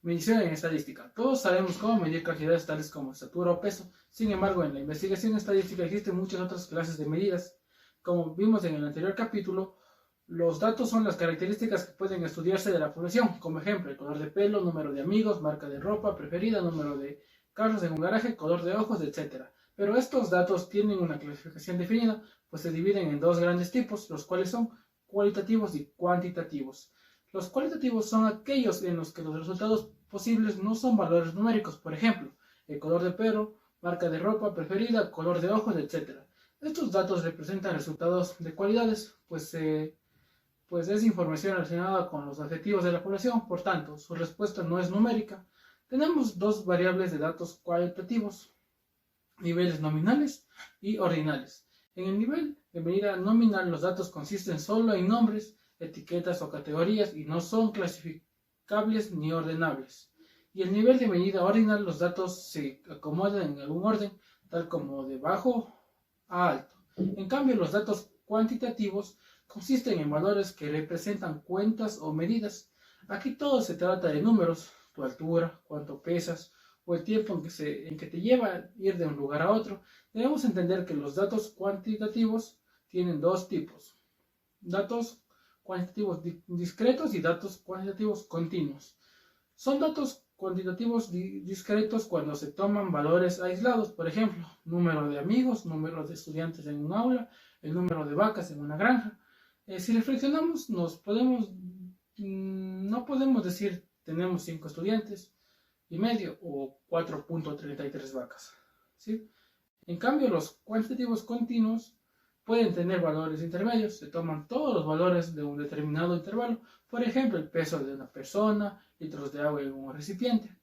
Medición en estadística. Todos sabemos cómo medir cantidades tales como estatura o peso. Sin embargo, en la investigación estadística existen muchas otras clases de medidas. Como vimos en el anterior capítulo, los datos son las características que pueden estudiarse de la población. Como ejemplo, el color de pelo, número de amigos, marca de ropa preferida, número de carros en un garaje, color de ojos, etc. Pero estos datos tienen una clasificación definida, pues se dividen en dos grandes tipos, los cuales son cualitativos y cuantitativos. Los cualitativos son aquellos en los que los resultados posibles no son valores numéricos, por ejemplo, el color de pelo, marca de ropa preferida, color de ojos, etc. Estos datos representan resultados de cualidades, pues es información relacionada con los adjetivos de la población, por tanto, su respuesta no es numérica. Tenemos dos variables de datos cualitativos, niveles nominales y ordinales. En el nivel de medida nominal, los datos consisten solo en nombres, etiquetas o categorías y no son clasificables ni ordenables. Y el nivel de medida ordinal, los datos se acomodan en algún orden, tal como de bajo a alto. En cambio, los datos cuantitativos consisten en valores que representan cuentas o medidas. Aquí todo se trata de números, tu altura, cuánto pesas o el tiempo en que te lleva ir de un lugar a otro. Debemos entender que los datos cuantitativos tienen dos tipos: datos cuantitativos discretos y datos cuantitativos continuos. Son datos cuantitativos discretos cuando se toman valores aislados, por ejemplo, número de amigos, número de estudiantes en un aula, el número de vacas en una granja. Si reflexionamos, no podemos decir tenemos 5 estudiantes y medio o 4.33 vacas, ¿sí? En cambio, los cuantitativos continuos pueden tener valores intermedios, se toman todos los valores de un determinado intervalo, por ejemplo, el peso de una persona, litros de agua en un recipiente.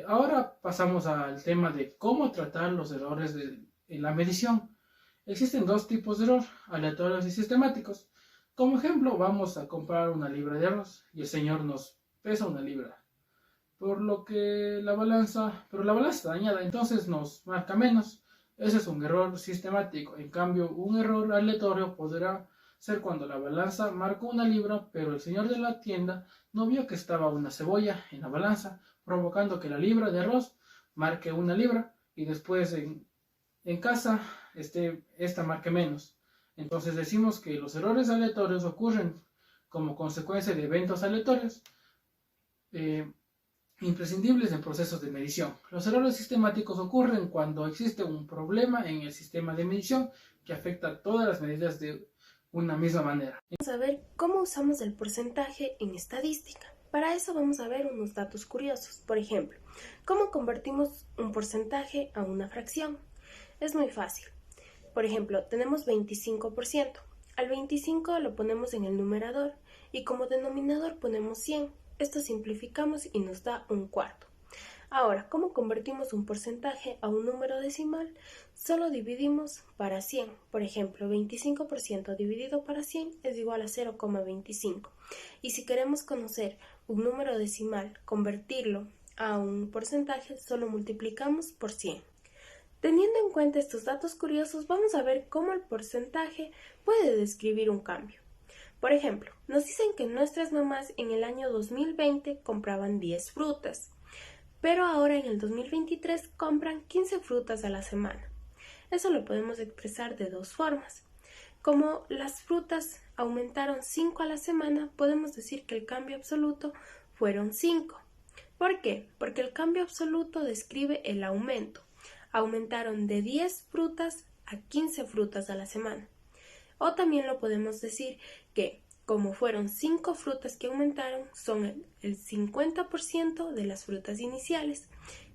Ahora pasamos al tema de cómo tratar los errores en la medición. Existen dos tipos de error, aleatorios y sistemáticos. Como ejemplo, vamos a comprar una libra de arroz y el señor nos pesa una libra, por lo que la balanza está dañada, entonces nos marca menos. Ese es un error sistemático. En cambio, un error aleatorio podrá ser cuando la balanza marcó una libra, pero el señor de la tienda no vio que estaba una cebolla en la balanza, provocando que la libra de arroz marque una libra y después en casa esta marque menos. Entonces decimos que los errores aleatorios ocurren como consecuencia de eventos aleatorios imprescindibles en procesos de medición. Los errores sistemáticos ocurren cuando existe un problema en el sistema de medición que afecta a todas las medidas de una misma manera. Vamos a ver cómo usamos el porcentaje en estadística. Para eso vamos a ver unos datos curiosos. Por ejemplo, ¿cómo convertimos un porcentaje a una fracción? Es muy fácil. Por ejemplo, tenemos 25%. Al 25 lo ponemos en el numerador y como denominador ponemos 100. Esto simplificamos y nos da un cuarto. Ahora, ¿cómo convertimos un porcentaje a un número decimal? Solo dividimos para 100. Por ejemplo, 25% dividido para 100 es igual a 0,25. Y si queremos conocer un número decimal, convertirlo a un porcentaje, solo multiplicamos por 100. Teniendo en cuenta estos datos curiosos, vamos a ver cómo el porcentaje puede describir un cambio. Por ejemplo, nos dicen que nuestras mamás en el año 2020 compraban 10 frutas, pero ahora en el 2023 compran 15 frutas a la semana. Eso lo podemos expresar de dos formas. Como las frutas aumentaron 5 a la semana, podemos decir que el cambio absoluto fueron 5. ¿Por qué? Porque el cambio absoluto describe el aumento. Aumentaron de 10 frutas a 15 frutas a la semana. O también lo podemos decir que, como fueron 5 frutas que aumentaron, son el 50% de las frutas iniciales,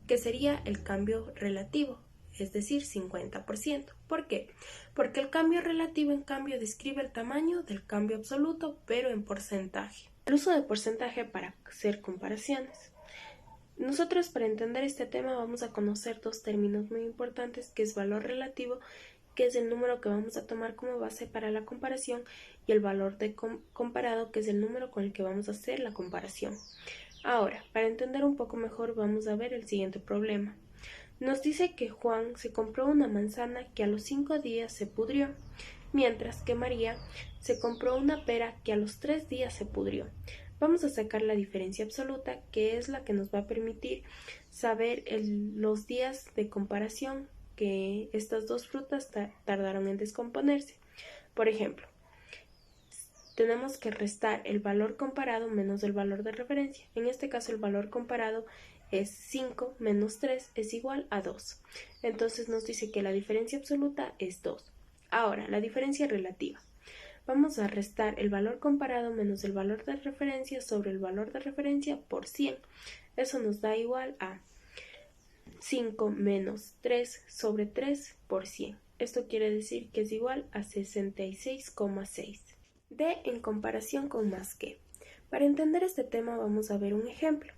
que sería el cambio relativo, es decir, 50%. ¿Por qué? Porque el cambio relativo, en cambio, describe el tamaño del cambio absoluto, pero en porcentaje. El uso de porcentaje para hacer comparaciones. Nosotros, para entender este tema, vamos a conocer dos términos muy importantes, que es valor relativo, que es el número que vamos a tomar como base para la comparación, y el valor de comparado, que es el número con el que vamos a hacer la comparación. Ahora, para entender un poco mejor, vamos a ver el siguiente problema. Nos dice que Juan se compró una manzana que a los 5 días se pudrió, mientras que María se compró una pera que a los 3 días se pudrió. vamos a sacar la diferencia absoluta, que es la que nos va a permitir saber los días de comparación que estas dos frutas tardaron en descomponerse. Por ejemplo, tenemos que restar el valor comparado menos el valor de referencia. En este caso, el valor comparado es 5 menos 3 es igual a 2. Entonces nos dice que la diferencia absoluta es 2. Ahora, la diferencia relativa. Vamos a restar el valor comparado menos el valor de referencia sobre el valor de referencia por 100. Eso nos da igual a 5 menos 3 sobre 3 por 100. Esto quiere decir que es igual a 66,6. D en comparación con más que. Para entender este tema vamos a ver un ejemplo.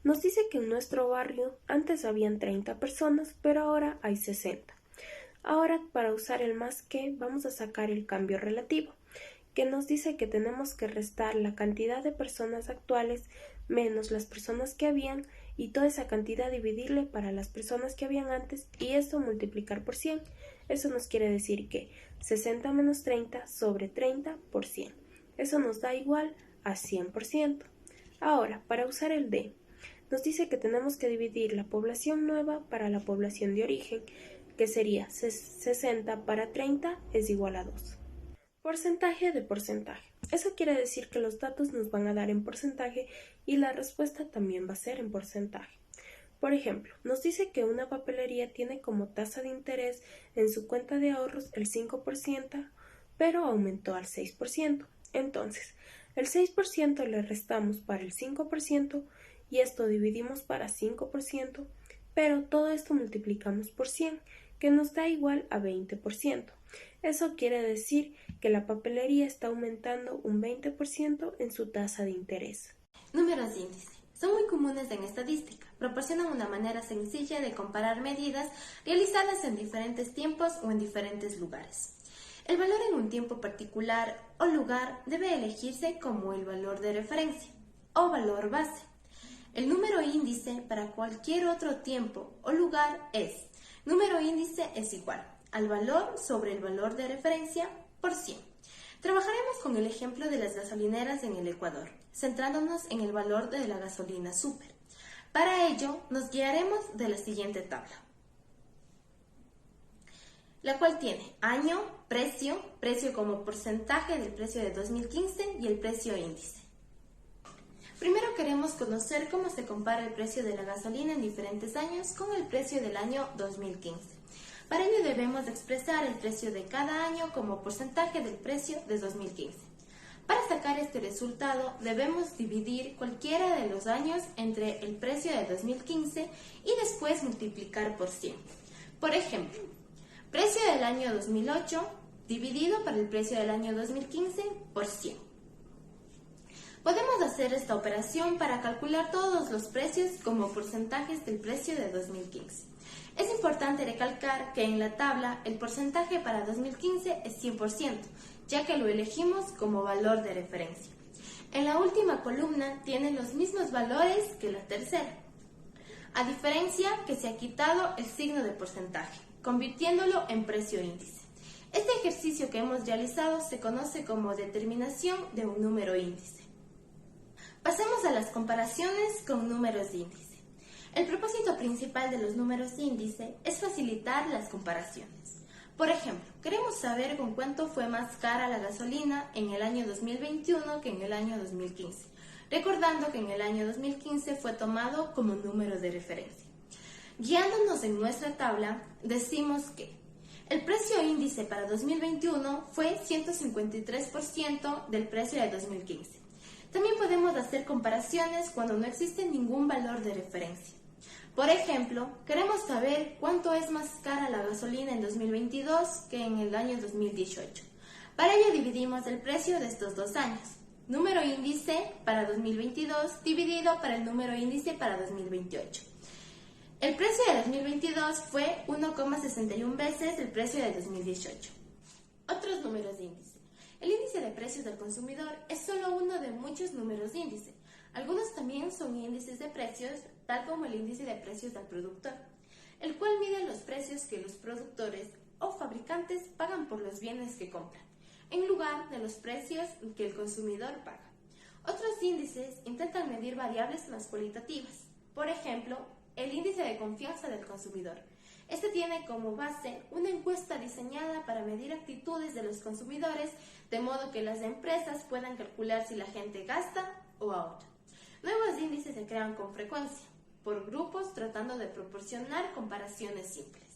Nos dice que en nuestro barrio antes habían 30 personas, pero ahora hay 60. Ahora, para usar el más que, vamos a sacar el cambio relativo, que nos dice que tenemos que restar la cantidad de personas actuales menos las personas que habían y toda esa cantidad dividirle para las personas que habían antes y esto multiplicar por 100. Eso nos quiere decir que 60 menos 30 sobre 30 por 100. Eso nos da igual a 100%. Ahora, para usar el D, nos dice que tenemos que dividir la población nueva para la población de origen, que sería 60 para 30 es igual a 2. Porcentaje de porcentaje. Eso quiere decir que los datos nos van a dar en porcentaje y la respuesta también va a ser en porcentaje. Por ejemplo, nos dice que una papelería tiene como tasa de interés en su cuenta de ahorros el 5%, pero aumentó al 6%. Entonces, el 6% le restamos para el 5% y esto dividimos para 5%, pero todo esto multiplicamos por 100, que nos da igual a 20%. Eso quiere decir que la papelería está aumentando un 20% en su tasa de interés. Números de índice. Son muy comunes en estadística. Proporcionan una manera sencilla de comparar medidas realizadas en diferentes tiempos o en diferentes lugares. El valor en un tiempo particular o lugar debe elegirse como el valor de referencia o valor base. El número índice para cualquier otro tiempo o lugar es número índice es igual al valor sobre el valor de referencia por 100. Trabajaremos con el ejemplo de las gasolineras en el Ecuador, centrándonos en el valor de la gasolina super. Para ello, nos guiaremos de la siguiente tabla, la cual tiene año, precio como porcentaje del precio de 2015 y el precio índice. Primero queremos conocer cómo se compara el precio de la gasolina en diferentes años con el precio del año 2015. Para ello debemos expresar el precio de cada año como porcentaje del precio de 2015. Para sacar este resultado debemos dividir cualquiera de los años entre el precio de 2015 y después multiplicar por 100. Por ejemplo, precio del año 2008 dividido por el precio del año 2015 por 100. Podemos hacer esta operación para calcular todos los precios como porcentajes del precio de 2015. Es importante recalcar que en la tabla el porcentaje para 2015 es 100%, ya que lo elegimos como valor de referencia. En la última columna tiene los mismos valores que la tercera, a diferencia que se ha quitado el signo de porcentaje, convirtiéndolo en precio índice. Este ejercicio que hemos realizado se conoce como determinación de un número índice. Pasemos a las comparaciones con números de índice. El propósito principal de los números índice es facilitar las comparaciones. Por ejemplo, queremos saber con cuánto fue más cara la gasolina en el año 2021 que en el año 2015, recordando que en el año 2015 fue tomado como número de referencia. Guiándonos en nuestra tabla, decimos que el precio índice para 2021 fue 153% del precio de 2015. También podemos hacer comparaciones cuando no existe ningún valor de referencia. Por ejemplo, queremos saber cuánto es más cara la gasolina en 2022 que en el año 2018. Para ello dividimos el precio de estos dos años. Número índice para 2022 dividido para el número índice para 2028. El precio de 2022 fue 1,61 veces el precio de 2018. Otros números de índice. El índice de precios del consumidor es solo uno de muchos números de índice. Algunos también son índices de precios, tal como el índice de precios del productor, el cual mide los precios que los productores o fabricantes pagan por los bienes que compran, en lugar de los precios que el consumidor paga. Otros índices intentan medir variables más cualitativas. Por ejemplo, el índice de confianza del consumidor. Este tiene como base una encuesta diseñada para medir actitudes de los consumidores, de modo que las empresas puedan calcular si la gente gasta o ahorra. Nuevos índices se crean con frecuencia, por grupos tratando de proporcionar comparaciones simples.